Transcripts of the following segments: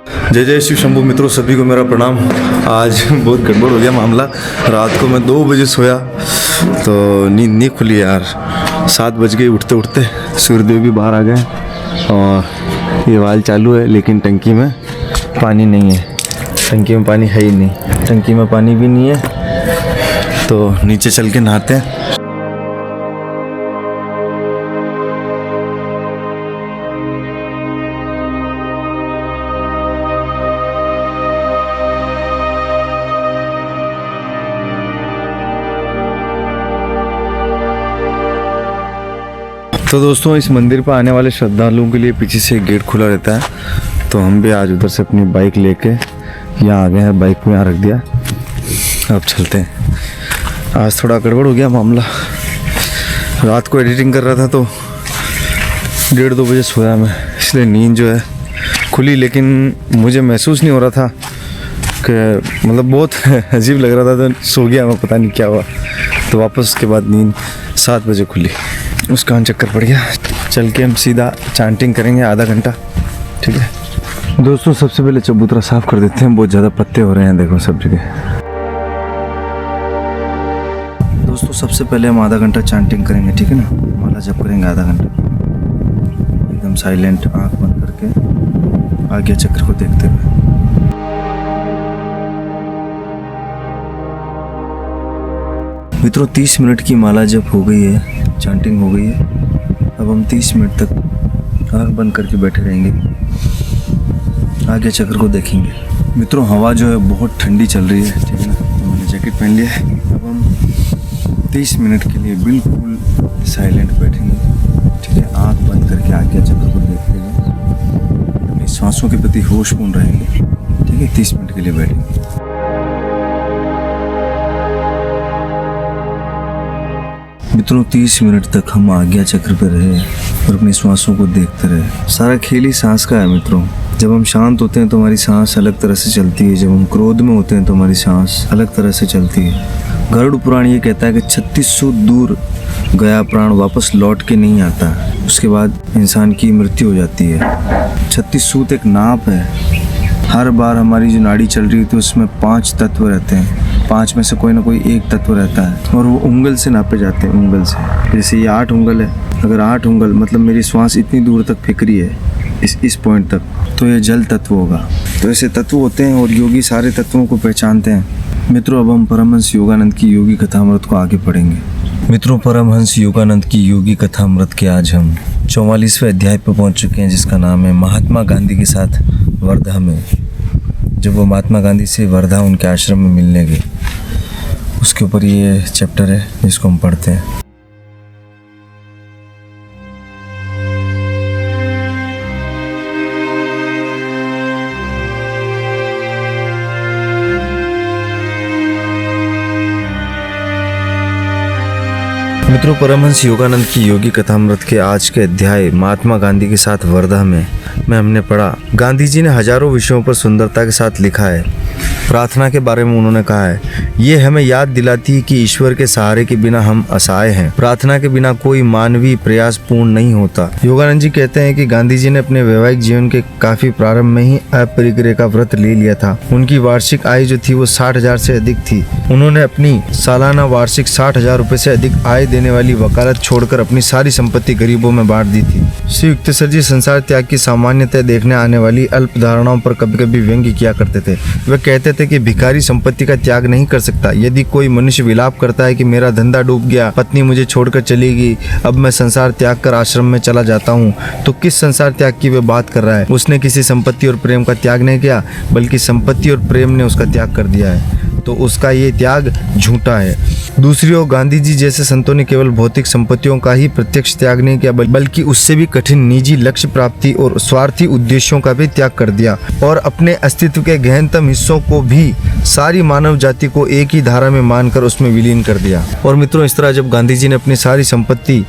जय जय शिव शंभू मित्रों, सभी को मेरा प्रणाम। आज बहुत गड़बड़ हो गया मामला। रात को मैं 2 बजे सोया तो नींद नहीं खुली यार। 7 बज गए उठते उठते। सूर्यदेव भी बाहर आ गए और ये वाल चालू है, लेकिन टंकी में पानी नहीं है। टंकी में पानी है ही नहीं, टंकी में पानी भी नहीं है, तो नीचे चल के नहाते हैं। तो दोस्तों, इस मंदिर पर आने वाले श्रद्धालुओं के लिए पीछे से गेट खुला रहता है, तो हम भी आज उधर से अपनी बाइक लेके यहाँ आ गए हैं। बाइक में यहाँ रख दिया, अब चलते हैं। आज थोड़ा गड़बड़ हो गया मामला। रात को एडिटिंग कर रहा था तो 1:30-2 बजे सोया मैं, इसलिए नींद जो है खुली, लेकिन मुझे महसूस नहीं हो रहा था कि मतलब बहुत अजीब लग रहा था, तो सो गया मैं, पता नहीं क्या हुआ। तो वापस उसके बाद नींद 7 बजे खुली। उसका चक्कर पड़ गया। चल के हम सीधा चांटिंग करेंगे आधा घंटा, ठीक है दोस्तों। सबसे पहले चबूतरा साफ कर देते हैं, बहुत ज़्यादा पत्ते हो रहे हैं, देखो सब जगह। दोस्तों, सबसे पहले हम आधा घंटा चांटिंग करेंगे, ठीक है ना। माला जप करेंगे आधा घंटा, एकदम साइलेंट, आँख बंद करके आगे चक्र को देखते हुए। मित्रों, 30 मिनट की माला जप हो गई है, चांटिंग हो गई है। अब हम 30 मिनट तक आँख बंद करके बैठे रहेंगे, आगे चक्र को देखेंगे। मित्रों, हवा जो है बहुत ठंडी चल रही है, ठीक है ना। तो मैंने जैकेट पहन लिया है। अब हम 30 मिनट के लिए बिल्कुल साइलेंट बैठेंगे, ठीक है। आँख बंद करके आगे चक्र को देखते हुए अपनी सांसों के प्रति होशपूर्ण रहेंगे, ठीक है। 30 मिनट के लिए बैठेंगे। मित्रों, 30 मिनट तक हम आज्ञा चक्र पे रहे और अपनी श्वासों को देखते रहे। सारा खेल ही सांस का है मित्रों। जब हम शांत होते हैं तो हमारी सांस अलग तरह से चलती है, जब हम क्रोध में होते हैं तो हमारी सांस अलग तरह से चलती है। गरुड़ पुराण ये कहता है कि 3600 दूर गया प्राण वापस लौट के नहीं आता, उसके बाद इंसान की मृत्यु हो जाती है। 3600 एक नाप है। हर बार हमारी जो नाड़ी चल रही होती है उसमें 5 तत्व रहते हैं। 5 में से कोई ना कोई एक तत्व रहता है और वो उंगल से नापे जाते हैं, उंगल से। जैसे ये 8 उंगल है, अगर 8 उंगल मतलब मेरी श्वास इतनी दूर तक फेंक रही है, इस पॉइंट तक, तो ये जल तत्व होगा। तो ऐसे तत्व होते हैं और योगी सारे तत्वों को पहचानते हैं। मित्रों, अब हम परमहंस योगानंद की योगी कथामृत को आगे पढ़ेंगे। मित्रों, परमहंस योगानंद की योगी कथामृत के आज हम 44वें अध्याय पर पहुंच चुके हैं, जिसका नाम है महात्मा गांधी के साथ वर्धा में। जब वो महात्मा गांधी से वर्धा उनके आश्रम में मिलने गए, उसके ऊपर ये चैप्टर है जिसको हम पढ़ते हैं। मित्रों, परमहंस योगानंद की योगी कथामृत के आज के अध्याय महात्मा गांधी के साथ वर्धा में हमने पढ़ा। गांधी जी ने हजारों विषयों पर सुंदरता के साथ लिखा है। प्रार्थना के बारे में उन्होंने कहा है, ये हमें याद दिलाती है कि ईश्वर के सहारे के बिना हम असहाय हैं। प्रार्थना के बिना कोई मानवीय प्रयास पूर्ण नहीं होता। योगानंद जी कहते हैं कि गांधी जी ने अपने वैवाहिक जीवन के काफी प्रारंभ में ही अपरिग्रह का व्रत ले लिया था। उनकी वार्षिक आय जो थी वो 60,000 से अधिक थी। उन्होंने अपनी सालाना वार्षिक 60,000 रुपए से अधिक आय देने वाली वकालत छोड़कर अपनी सारी संपत्ति गरीबों में बांट दी थी। श्री युक्तेश्वर जी संसार त्याग की सामान्यतः देखने आने वाली अल्प धारणाओं पर कभी कभी व्यंग्य किया करते थे। वे कहते थे कि भिखारी संपत्ति का त्याग नहीं कर सकता। यदि कोई मनुष्य विलाप करता है कि मेरा धंधा डूब गया, पत्नी मुझे छोड़कर चली गई, अब मैं संसार त्याग कर आश्रम में चला जाता हूँ, तो किस संसार त्याग की वे बात कर रहा है? उसने किसी संपत्ति और प्रेम का त्याग नहीं किया, बल्कि संपत्ति और प्रेम ने उसका त्याग कर दिया है, तो उसका ये त्याग झूठा है। दूसरी ओर गांधी जी जैसे संतों ने केवल भौतिक संपत्तियों का ही प्रत्यक्ष त्याग नहीं किया, बल्कि उससे भी कठिन निजी लक्ष्य प्राप्ति और स्वार्थी उद्देश्यों का भी त्याग कर दिया और अपने अस्तित्व के गहनतम हिस्सों को भी सारी मानव जाति को एक ही धारा में मानकर उसमें विलीन कर दिया। और मित्रों, इस तरह जब गांधी जी ने अपनी सारी संपत्ति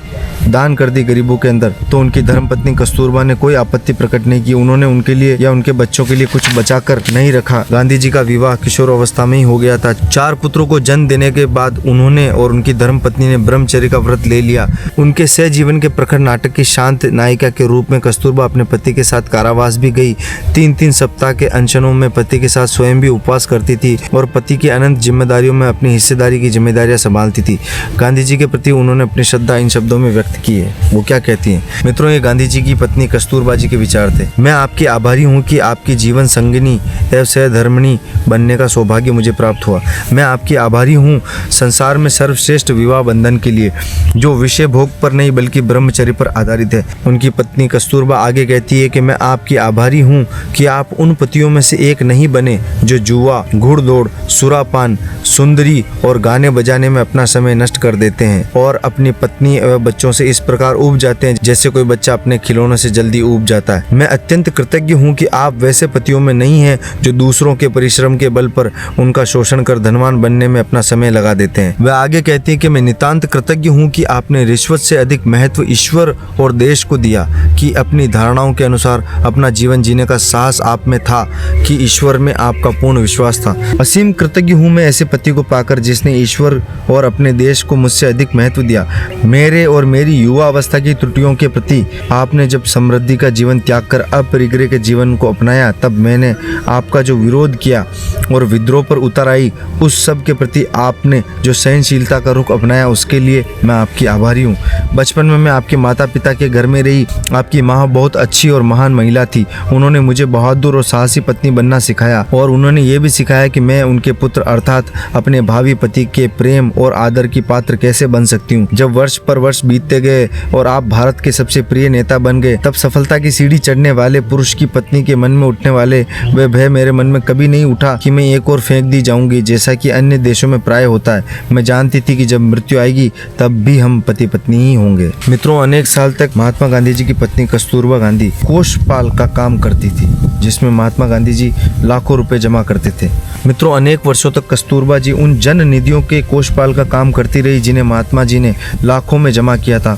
दान कर दी गरीबों के अंदर, तो उनकी धर्मपत्नी कस्तूरबा ने कोई आपत्ति प्रकट नहीं की। उन्होंने उनके लिए या उनके बच्चों के लिए कुछ बचाकर नहीं रखा। गांधी जी का विवाह किशोर अवस्था में ही हो गया गया था। 4 पुत्रों को जन्म देने के बाद उन्होंने और उनकी धर्मपत्नी ने ब्रह्मचर्य का व्रत ले लिया। उनके सहजीवन के प्रखर नाटक की शांत नायिका के रूप में कस्तूरबा अपने पति के साथ कारावास भी गई। 3-3 सप्ताह के अनशनों में पति के साथ स्वयं भी उपवास करती थी और पति की अनंत जिम्मेदारियों में अपनी हिस्सेदारी की जिम्मेदारियां संभालती थी। गांधी जी के प्रति उन्होंने अपनी श्रद्धा इन शब्दों में व्यक्त की है। वो क्या कहती हैं? मित्रों, ये गांधी जी की पत्नी कस्तूरबा जी के विचार थे। मैं आपकी आभारी हूँ कि आपकी जीवन संगिनी एवं सहधर्मिणी बनने का सौभाग्य मुझे प्राप्त हुआ। मैं आपकी आभारी हूँ संसार में सर्वश्रेष्ठ विवाह बंधन के लिए, जो विषय भोग पर नहीं बल्कि ब्रह्मचर्य पर आधारित है। उनकी पत्नी कस्तूरबा आगे कहती है कि मैं आपकी आभारी हूँ कि आप उन पतियों में से एक नहीं बने जो जुआ, घुड़दौड़, सुरापान, सुंदरी और गाने बजाने में अपना समय नष्ट कर देते हैं और अपनी पत्नी एवं बच्चों से इस प्रकार ऊब जाते हैं जैसे कोई बच्चा अपने खिलौनों से जल्दी ऊब जाता है। मैं अत्यंत कृतज्ञ हूँ कि आप वैसे पतियों में नहीं हैं जो दूसरों के परिश्रम के बल पर उनका शोषण कर धनवान बनने में अपना समय लगा देते हैं। वह आगे कहती है कि मैं नितांत कृतज्ञ हूँ कि आपने रिश्वत से अधिक महत्व ईश्वर और देश को दिया, कि अपनी धारणाओं के अनुसार अपना जीवन जीने का साहस आप में था, कि ईश्वर में आपका पूर्ण विश्वास था। असीम कृतज्ञ हूँ मैं ऐसे पति को पाकर जिसने ईश्वर और अपने देश को मुझसे अधिक महत्व दिया। मेरे और मेरी युवा अवस्था की त्रुटियों के प्रति आपने जब समृद्धि का जीवन त्याग कर अपरिग्रह के जीवन को अपनाया, तब मैंने आपका जो विरोध किया और विद्रोह पर उतर आई, उस सब के प्रति आपने जो सहनशीलता का रुख अपनाया, उसके लिए मैं आपकी आभारी हूँ। बचपन में मैं आपके माता पिता के घर में रही। आपकी माँ बहुत अच्छी और महान महिला थी। उन्होंने मुझे बहादुर और साहसी पत्नी बनना सिखाया और उन्होंने ये भी सिखाया कि मैं उनके पुत्र अर्थात अपने भावी पति के प्रेम और आदर की पात्र कैसे बन सकती हूँ। जब वर्ष पर वर्ष बीतते गए और आप भारत के सबसे प्रिय नेता बन गए, तब सफलता की सीढ़ी चढ़ने वाले पुरुष की पत्नी के मन में उठने वाले वह भय मेरे मन में कभी नहीं उठा कि मैं एक और फेंक दी जाऊंगी, जैसा कि अन्य देशों में प्राय होता है। मैं जानती थी कि जब मृत्यु आएगी तब भी हम पति पत्नी ही होंगे। मित्रों, अनेक साल तक महात्मा गांधी जी की पत्नी कस्तूरबा गांधी कोषपाल का काम करती थी, जिसमें महात्मा गांधी जी लाखों रुपए जमा करते थे। मित्रों, अनेक वर्षों तक कस्तूरबा जी उन जन निधियों के कोषपाल का काम करती रही जिन्हें महात्मा जी ने लाखों में जमा किया था।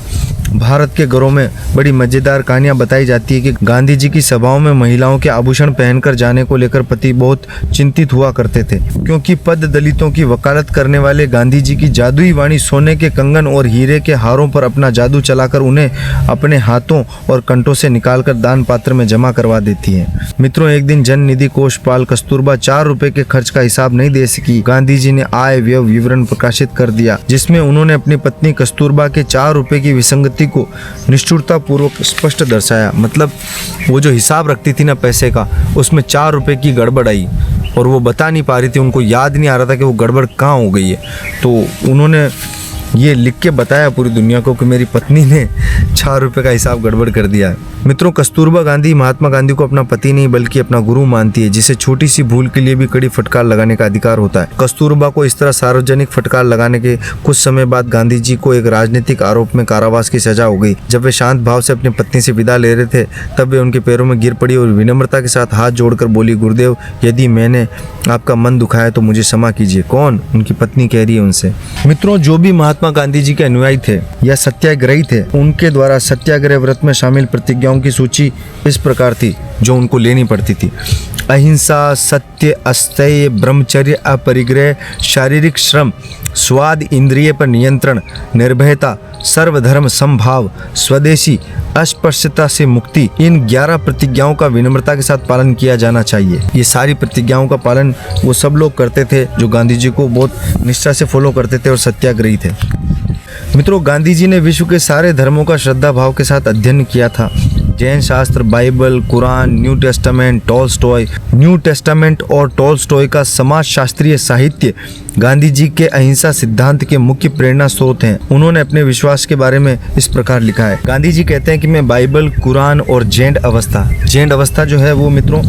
भारत के घरों में बड़ी मजेदार कहानियां बताई जाती है कि गांधी जी की सभाओं में महिलाओं के आभूषण पहनकर जाने को लेकर पति बहुत चिंतित हुआ करते थे, क्योंकि पद दलितों की वकालत करने वाले गांधी जी की जादुई वाणी सोने के कंगन और हीरे के हारों पर अपना जादू चलाकर उन्हें अपने हाथों और कंठों से निकालकर दान पात्र में जमा करवा देती है। मित्रों, एक दिन जन निधि कोषपाल कस्तूरबा 4 रुपए के खर्च का हिसाब नहीं दे सकी। गांधी जी ने आय व्यय विवरण प्रकाशित कर दिया, जिसमें उन्होंने अपनी पत्नी कस्तूरबा के 4 रुपए की विसंगति को निष्ठुरता पूर्वक स्पष्ट दर्शाया। मतलब वो जो हिसाब रखती थी ना पैसे का, उसमें 4 रुपए की गड़बड़ आई और वो बता नहीं पा रही थी, उनको याद नहीं आ रहा था कि वो गड़बड़ कहाँ हो गई है। तो उन्होंने ये लिख के बताया पूरी दुनिया को कि मेरी पत्नी ने 4 रुपए का हिसाब गड़बड़ कर दिया है। मित्रों, कस्तूरबा गांधी महात्मा गांधी को अपना पति नहीं बल्कि अपना गुरु मानती है, जिसे छोटी सी भूल के लिए भी कड़ी फटकार लगाने का अधिकार होता है। कस्तूरबा को इस तरह सार्वजनिक फटकार लगाने के कुछ समय बाद गांधी जी को एक राजनीतिक आरोप में कारावास की सजा हो गई। जब वे शांत भाव से अपनी पत्नी से विदा ले रहे थे, तब वे उनके पैरों में गिर पड़ी और विनम्रता के साथ हाथ जोड़कर बोली, गुरुदेव, यदि मैंने आपका मन दुखाया तो मुझे क्षमा कीजिए। कौन? उनकी पत्नी कह रही है उनसे। मित्रों, जो भी महात्मा गांधी जी के अनुयायी थे या सत्याग्रही थे, उनके द्वारा सत्याग्रह व्रत में शामिल प्रतिज्ञाओं की सूची इस प्रकार थी जो उनको लेनी पड़ती थी। अहिंसा, सत्य, अस्तेय, ब्रह्मचर्य, अपरिग्रह, शारीरिक श्रम, स्वाद, इंद्रिय पर नियंत्रण, निर्भयता, सर्वधर्म समभाव, स्वदेशी, अस्पृश्यता से मुक्ति। इन 11 प्रतिज्ञाओं का विनम्रता के साथ पालन किया जाना चाहिए। ये सारी प्रतिज्ञाओं का पालन वो सब लोग करते थे जो गांधी जी को बहुत निष्ठा से फॉलो करते थे और सत्याग्रही थे। मित्रों, गांधी जी ने विश्व के सारे धर्मों का श्रद्धा भाव के साथ अध्ययन किया था। जैन शास्त्र, बाइबल, कुरान, न्यू टेस्टामेंट और टॉलस्टॉय का समाज शास्त्रीय साहित्य गांधी जी के अहिंसा सिद्धांत के मुख्य प्रेरणा स्रोत हैं। उन्होंने अपने विश्वास के बारे में इस प्रकार लिखा है। गांधी जी कहते हैं कि मैं बाइबल, कुरान और जैन अवस्था जो है वो मित्रों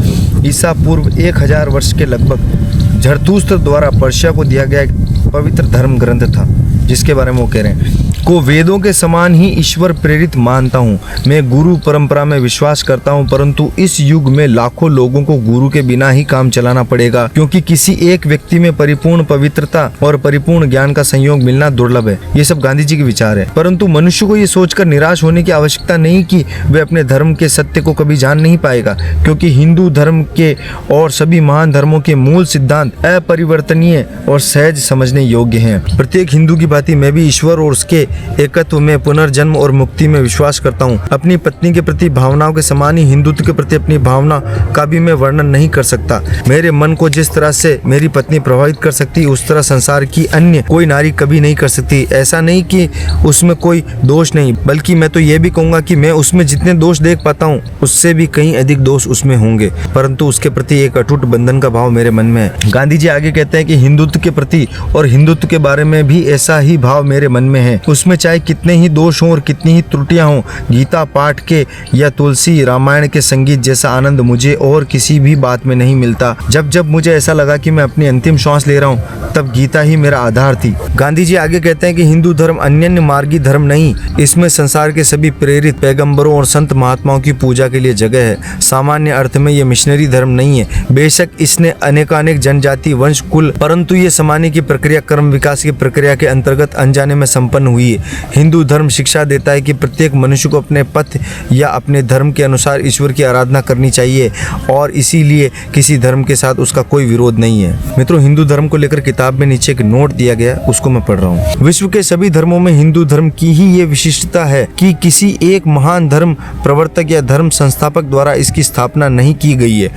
ईसा पूर्व 1000 वर्ष के लगभग झरतुस्त्र द्वारा पर्शिया को दिया गया एक पवित्र धर्म ग्रंथ था, जिसके बारे में वो कह रहे हैं। को वेदों के समान ही ईश्वर प्रेरित मानता हूँ। मैं गुरु परंपरा में विश्वास करता हूँ, परंतु इस युग में लाखों लोगों को गुरु के बिना ही काम चलाना पड़ेगा, क्योंकि किसी एक व्यक्ति में परिपूर्ण पवित्रता और परिपूर्ण ज्ञान का संयोग मिलना दुर्लभ है। ये सब गांधी जी के विचार है। परंतु मनुष्य को ये सोचकर निराश होने की आवश्यकता नहीं कि वह अपने धर्म के सत्य को कभी जान नहीं पाएगा, क्योंकि हिंदू धर्म के और सभी महान धर्मों के मूल सिद्धांत अपरिवर्तनीय और सहज समझने योग्य हैं। प्रत्येक हिंदू की भांति मैं भी ईश्वर और उसके एकत्व में, पुनर्जन्म और मुक्ति में विश्वास करता हूँ। अपनी पत्नी के प्रति भावनाओं के समान ही हिंदुत्व के प्रति अपनी भावना का भी मैं वर्णन नहीं कर सकता। मेरे मन को जिस तरह से मेरी पत्नी प्रभावित कर सकती है, उस तरह संसार की अन्य कोई नारी कभी नहीं कर सकती। ऐसा नहीं कि उसमें कोई दोष नहीं, बल्कि मैं तो ये भी कहूँगा कि मैं उसमें जितने दोष देख पाता हूँ उससे भी कहीं अधिक दोष उसमें होंगे, परंतु उसके प्रति एक अटूट बंधन का भाव मेरे मन में है। गांधी जी आगे कहते हैं कि हिंदुत्व के प्रति और हिंदुत्व के बारे में भी ऐसा ही भाव मेरे मन में है। उसमें चाहे कितने ही दोष हों और कितनी ही त्रुटियां हों, गीता पाठ के या तुलसी रामायण के संगीत जैसा आनंद मुझे और किसी भी बात में नहीं मिलता। जब जब मुझे ऐसा लगा कि मैं अपनी अंतिम श्वास ले रहा हूँ, तब गीता ही मेरा आधार थी। गांधी जी आगे कहते हैं कि हिंदू धर्म अन्य मार्गी धर्म नहीं, इसमें संसार के सभी प्रेरित पैगंबरों और संत महात्माओं की पूजा के लिए जगह है। सामान्य अर्थ में ये मिशनरी धर्म नहीं है। बेशक इसने अनेकानेक जनजाति, वंश, कुल, परंतु ये समाने की प्रक्रिया कर्म विकास की प्रक्रिया के अंतर्गत अनजाने में संपन्न हुई है। हिंदू धर्म शिक्षा देता है कि प्रत्येक मनुष्य को अपने पथ या अपने धर्म के अनुसार ईश्वर की आराधना करनी चाहिए, और इसीलिए किसी धर्म के साथ उसका कोई विरोध नहीं है। मित्रों, हिंदू धर्म को लेकर किताब में नीचे एक नोट दिया गया, उसको मैं पढ़ रहा हूँ। विश्व के सभी धर्मों में हिंदू धर्म की ही ये विशिष्टता है कि किसी एक महान धर्म प्रवर्तक या धर्म संस्थापक द्वारा इसकी स्थापना नहीं की गई है,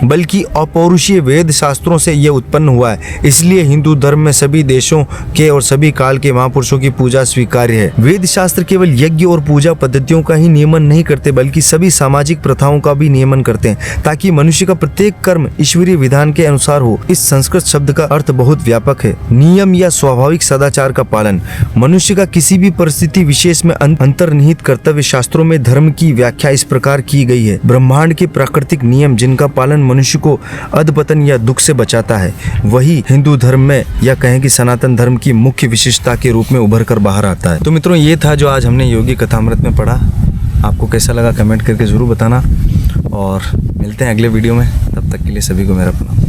बल्कि अपौरुषीय वेद शास्त्रों से यह उत्पन्न हुआ है। इसलिए हिंदू धर्म में सभी देशों के और सभी काल के महापुरुषों की पूजा स्वीकार्य है। वेद शास्त्र केवल यज्ञ और पूजा पद्धतियों का ही नियमन नहीं करते, बल्कि सभी सामाजिक प्रथाओं का भी नियमन करते हैं, ताकि मनुष्य का प्रत्येक कर्म ईश्वरीय विधान के अनुसार हो। इस संस्कृत शब्द का अर्थ बहुत व्यापक है। नियम या स्वाभाविक सदाचार का पालन। मनुष्य का किसी भी परिस्थिति विशेष में अंतर्निहित कर्तव्य शास्त्रों में धर्म की व्याख्या इस प्रकार की गई है। ब्रह्मांड के प्राकृतिक नियम जिनका पालन मनुष्य को अधपतन या दुख से बचाता है, वही हिंदू धर्म में या कहें कि सनातन धर्म की मुख्य विशेषता के रूप में उभर कर बाहर आता है। तो मित्रों, ये था जो आज हमने योगी कथामृत में पढ़ा। आपको कैसा लगा कमेंट करके जरूर बताना, और मिलते हैं अगले वीडियो में। तब तक के लिए सभी को मेरा प्रणाम।